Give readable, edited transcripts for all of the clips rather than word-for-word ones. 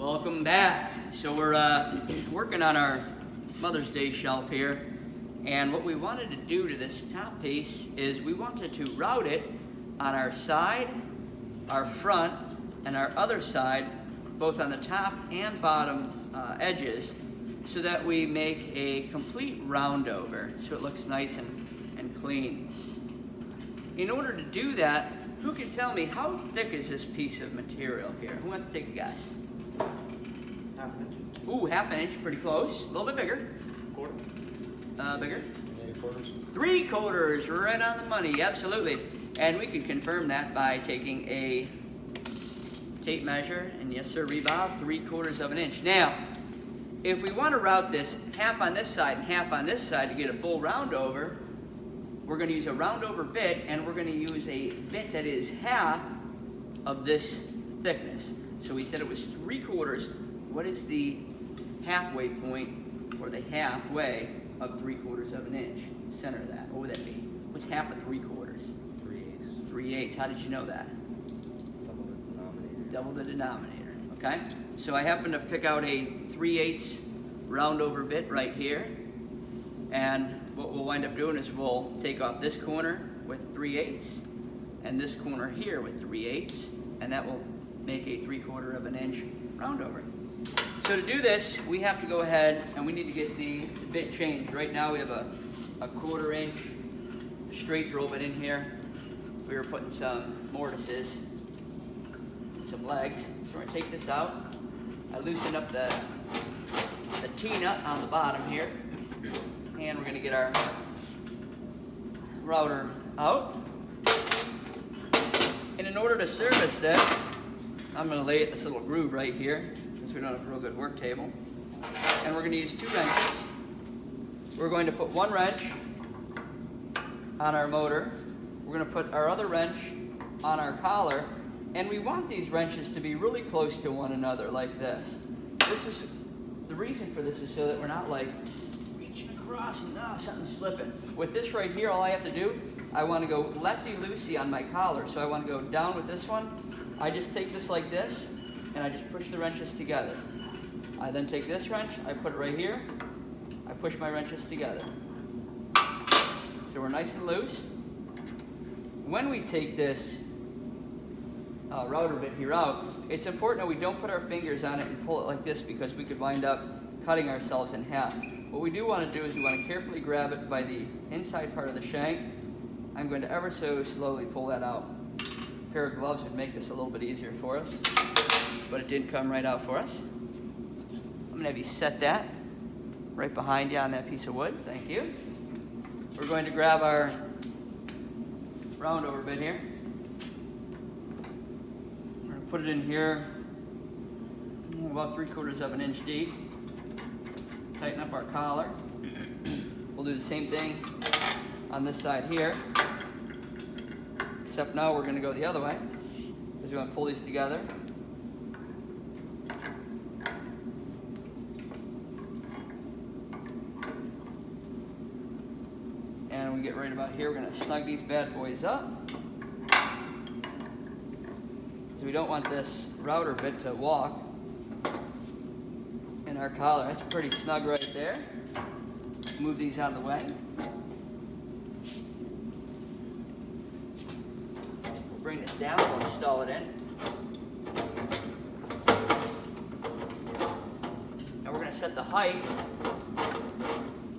Welcome back. So we're working on our Mother's Day shelf here, and what we wanted to do to this top piece is we wanted to route it on our side, our front, and our other side, both on the top and bottom edges, so that we make a complete round over so it looks nice and clean. In order to do that, who can tell me how thick is this piece of material here? Who wants to take a guess? Half an inch. Ooh, half an inch, pretty close. A little bit bigger. Quarter. Bigger. 3/4. 3/4, right on the money, absolutely. And we can confirm that by taking a tape measure, and yes sir, Bob, 3/4 of an inch. Now, if we want to route this half on this side and half on this side to get a full round over, we're going to use a round over bit, and we're going to use a bit that is half of this thickness. So we said it was 3/4. What is the halfway point, or the halfway of 3/4 of an inch? Center of that. What would that be? What's half of 3/4? 3/8. 3/8. How did you know that? Double the denominator. Double the denominator. Okay? So I happen to pick out a 3/8 round over bit right here. And what we'll wind up doing is we'll take off this corner with 3/8 and this corner here with 3/8, and that will make a 3/4 of an inch round over. So to do this, we have to go ahead and we need to get the bit changed. Right now we have a 1/4 inch straight drill bit in here. We were putting some mortises, some legs. So we're going to take this out. I loosen up the T-nut on the bottom here. And we're going to get our router out. And in order to service this, I'm going to lay it this little groove right here, since we don't have a real good work table. And we're going to use 2 wrenches. We're going to put 1 wrench on our motor. We're going to put our other wrench on our collar. And we want these wrenches to be really close to one another, like this. The reason for this is so that we're not like reaching across and something's slipping. With this right here, all I have to do, I want to go lefty-loosey on my collar. So I want to go down with this one. I just take this like this, and I just push the wrenches together. I then take this wrench, I put it right here, I push my wrenches together. So we're nice and loose. When we take this router bit here out, it's important that we don't put our fingers on it and pull it like this, because we could wind up cutting ourselves in half. What we do want to do is we want to carefully grab it by the inside part of the shank. I'm going to ever so slowly pull that out. A pair of gloves would make this a little bit easier for us, but it didn't come right out for us. I'm going to have you set that right behind you on that piece of wood. Thank you. We're going to grab our round over bit here. We're going to put it in here about 3/4 of an inch deep. Tighten up our collar. We'll do the same thing on this side here, except now we're going to go the other way, because we want to pull these together. And when we get right about here, we're going to snug these bad boys up. So we don't want this router bit to walk in our collar. That's pretty snug right there. Move these out of the way. We'll bring this down, we'll install it in. And we're going to set the height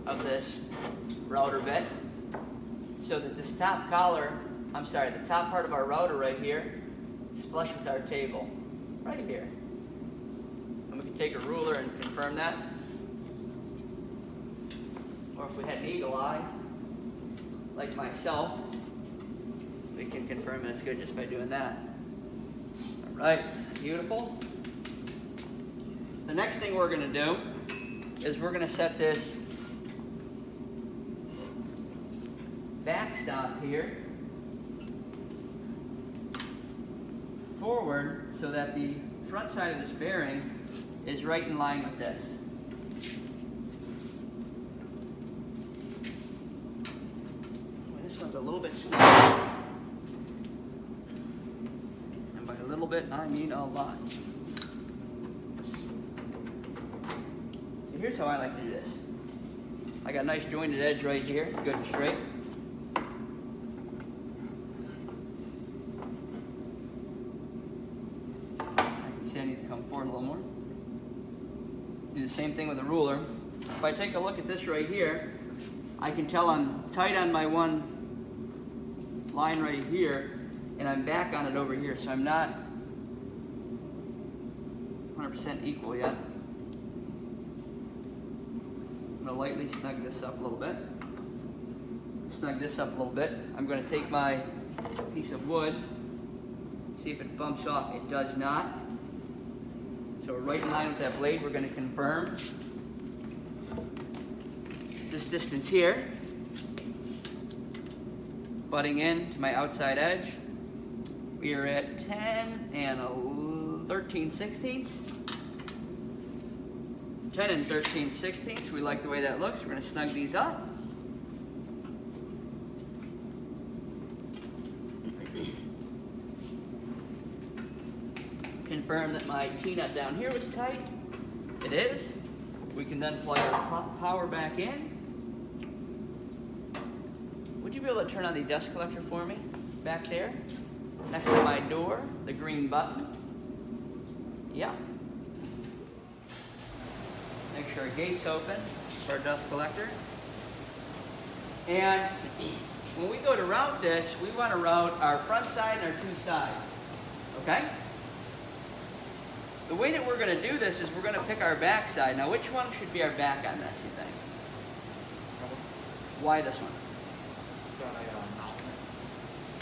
of this router bit so that this top collar, the top part of our router right here is flush with our table, right here. And we can take a ruler and confirm that. Or if we had an eagle eye, like myself, we can confirm that it's good just by doing that. All right, beautiful. The next thing we're going to do is we're going to set this backstop here forward so that the front side of this bearing is right in line with this. This one's a little bit snug. And by a little bit, I mean a lot. here's how I like to do this. I got a nice jointed edge right here, good and straight. I can see I need to come forward a little more. Do the same thing with a ruler. If I take a look at this right here, I can tell I'm tight on my one line right here, and I'm back on it over here, so I'm not 100% equal yet. I'm going to lightly snug this up a little bit. Snug this up a little bit. I'm going to take my piece of wood, see if it bumps off. It does not. So we're right in line with that blade. We're going to confirm this distance here. Butting in to my outside edge. We are at 10 and 13/16. 10 and 13/16. We like the way that looks. We're going to snug these up. Confirm that my T-nut down here was tight. It is. We can then plug our power back in. Would you be able to turn on the dust collector for me? Back there, next to my door, the green button. Yeah. Make sure our gate's open for our dust collector. And when we go to route this, we want to route our front side and our two sides. Okay? The way that we're going to do this is we're going to pick our back side. Now, which one should be our back on this, you think? Why this one?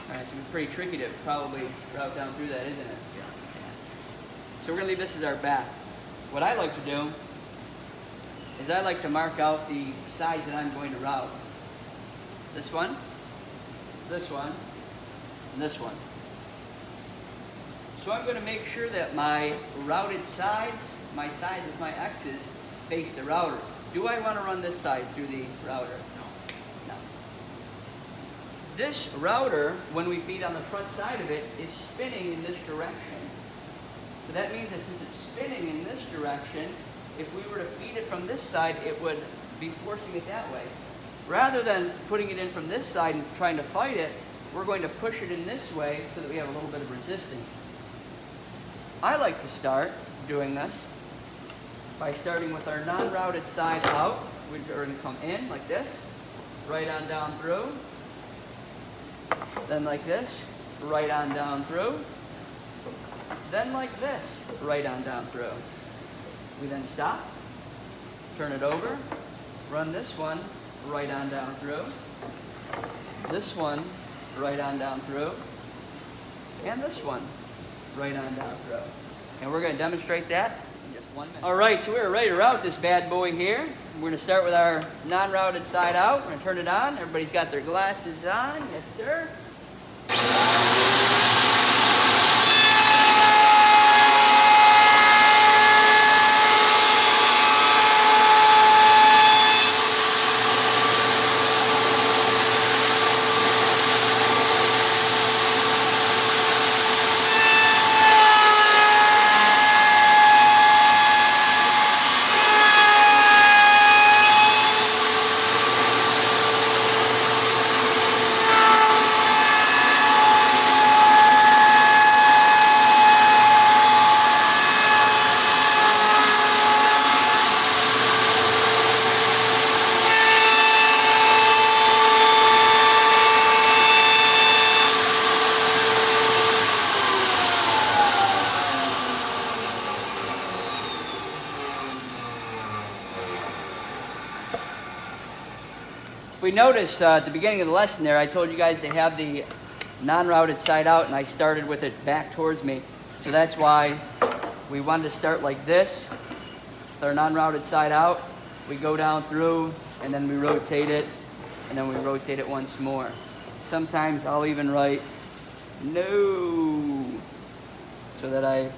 All right, so it's pretty tricky to probably route down through that, isn't it? Yeah. So we're going to leave this as our back. What I like to do is I like to mark out the sides that I'm going to route. This one, and this one. So I'm going to make sure that my routed sides, my sides of my X's, face the router. Do I want to run this side through the router? No. This router, when we feed on the front side of it, is spinning in this direction. So that means that since it's spinning in this direction, if we were to feed it from this side, it would be forcing it that way. Rather than putting it in from this side and trying to fight it, we're going to push it in this way so that we have a little bit of resistance. I like to start doing this by starting with our non-routed side out. We're going to come in like this, right on down through. Then like this, right on down through. Then like this, right on down through. We then stop, turn it over, run this one right on down through, this one right on down through, and this one right on down through. And we're going to demonstrate that in just 1 minute. All right, so we're ready to route this bad boy here. We're going to start with our non-routed side out. We're going to turn it on. Everybody's got their glasses on. Yes, sir. We noticed at the beginning of the lesson there, I told you guys to have the non-routed side out, and I started with it back towards me. So that's why we wanted to start like this, with our non-routed side out. We go down through, and then we rotate it, and then we rotate it once more. Sometimes I'll even write no, so that I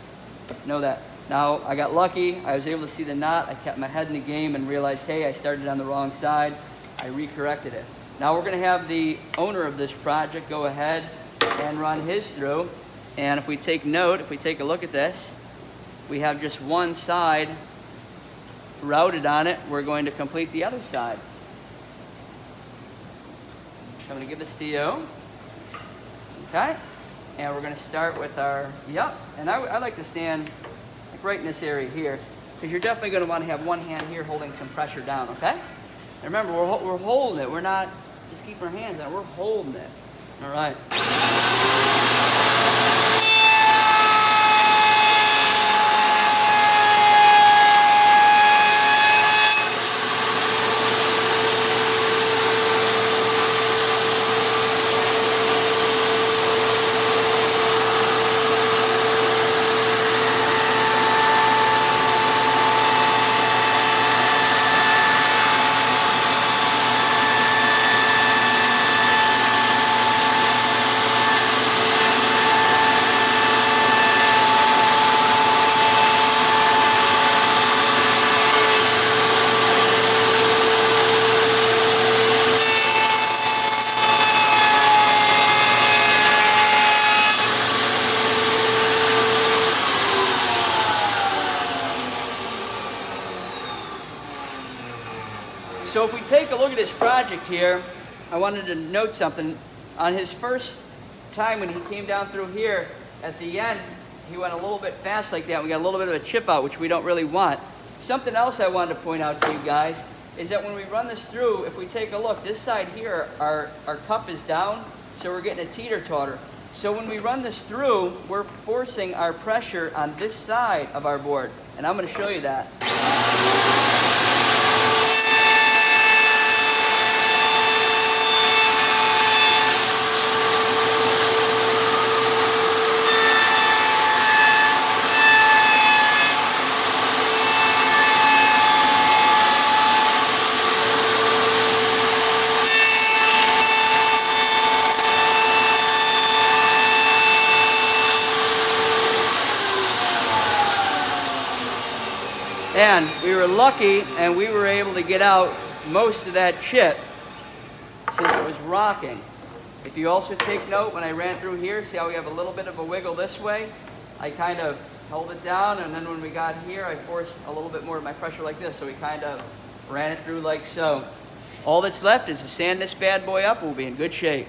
know that. Now, I got lucky. I was able to see the knot. I kept my head in the game and realized, hey, I started on the wrong side. I recorrected it. Now we're going to have the owner of this project go ahead and run his through. And if we take note, if we take a look at this, we have just one side routed on it, we're going to complete the other side. I'm going to give this to you. Okay? And we're going to start with our, and I like to stand like right in this area here, because you're definitely going to want to have one hand here holding some pressure down, okay? And remember, we're holding it. We're not just keeping our hands on it. We're holding it. All right. So if we take a look at this project here, I wanted to note something. On his first time when he came down through here, at the end, he went a little bit fast like that. We got a little bit of a chip out, which we don't really want. Something else I wanted to point out to you guys is that when we run this through, if we take a look, this side here, our cup is down, so we're getting a teeter-totter. So when we run this through, we're forcing our pressure on this side of our board. And I'm going to show you that. And we were lucky, and we were able to get out most of that chip since it was rocking. If you also take note, when I ran through here, see how we have a little bit of a wiggle this way? I kind of held it down, and then when we got here, I forced a little bit more of my pressure like this, so we kind of ran it through like so. All that's left is to sand this bad boy up, and we'll be in good shape.